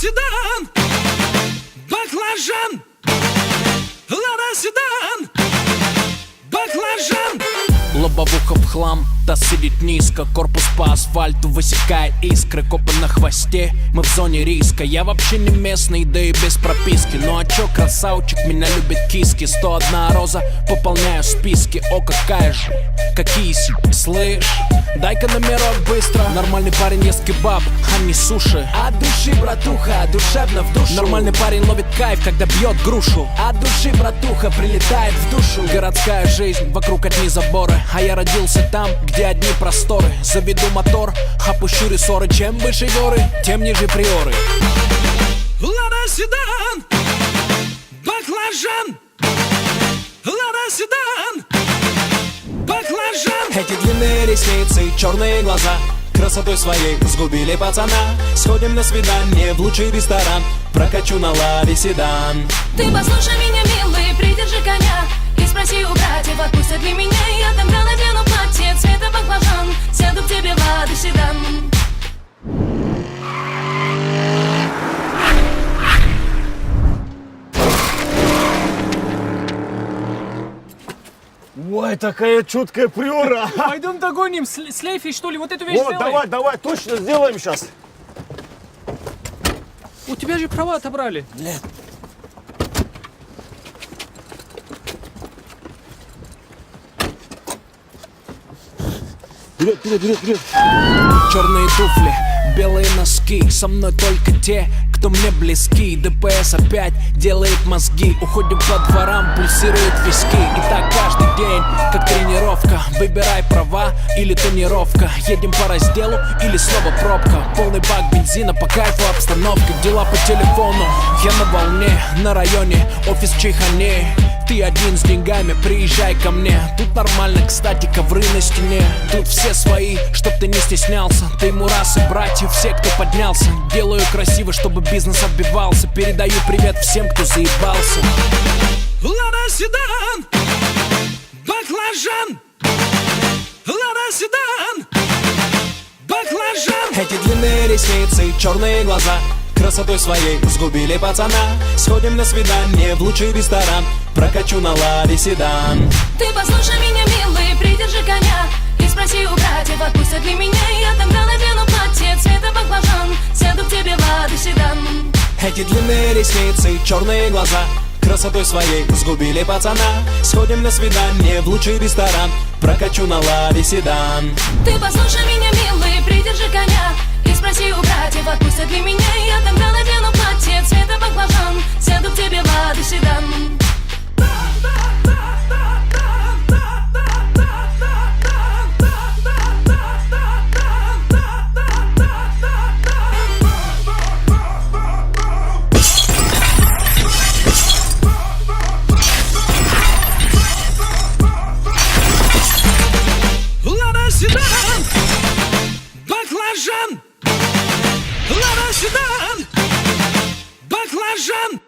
седан, баклажан. Лада седан, баклажан. Лобовуха в хлам, та сидит низко. Корпус по асфальту высекает искры. Копы на хвосте, мы в зоне риска. Я вообще не местный, да и без прописки. Ну а чё, красавчик, меня любит киски. 101 роза, пополняю списки. О, какая же, какие слышь. Дай-ка номерок быстро. Нормальный парень ест кебаб, а не суши. От души, братуха, душевно в душу. Нормальный парень ловит кайф, когда бьет грушу. От души, братуха, прилетает в душу. Городская жизнь, вокруг одни заборы. А я родился там, где одни просторы. Заведу мотор, опущу рессоры. Чем выше горы, тем ниже приоры. Лада седан, баклажан. Лада седан, баклажан. Эти длинные ресницы, черные глаза красотой своей сгубили пацана. Сходим на свидание в лучший ресторан. Прокачу на ладе седан. Ты послушай меня, милый, придержи коня. И спроси у братьев, отпустят ли меня. Я тогда надену платье цвета баклажан. Сяду к тебе в ладу седан. Ой, такая чуткая приора. Пойдем догоним с Лейфи, что ли, вот эту вещь Вот, сделаем. давай, точно сделаем сейчас. У тебя же права отобрали. Вперед. Черные туфли, белые носки. Со мной только те, кто мне близки. ДПС опять делает мозги. Уходим по дворам, пульсируют виски. И так каждый день, как тренировка. Выбирай права или тонировка. Едем по разделу или снова пробка. Полный бак бензина, по кайфу обстановка. Дела по телефону, я на волне. На районе, офис в Чайхане. Ты один с деньгами, приезжай ко мне. Тут нормально, кстати, ковры на стене. Тут все свои, чтоб ты не стеснялся. Ты мурасы, братья, все, кто поднялся. Делаю красиво, чтобы бизнес отбивался. Передаю привет всем, кто заебался. Лада седан, баклажан. Лада седан, баклажан. Эти длинные ресницы, черные глаза красотой своей сгубили пацана. Сходим на свидание в лучший ресторан. Прокачу на ладе седан. Ты послушай меня, милый, придержи коня. И спроси у братьев, отпустят ли меня. Я тогда надену платье цвета баклажан. Сяду к тебе в ладу седан. Эти длинные ресницы, черные глаза красотой своей сгубили пацана. Сходим на свидание в лучший ресторан. Прокачу на ладе седан. Ты послушай меня, милый, придержи коня. И спроси у братьев, отпустят ли меня. Я тогда надену платье цвета баклажан. Сяду к тебе в ладу седан. Лада седан, баклажан. Лада седан, баклажан.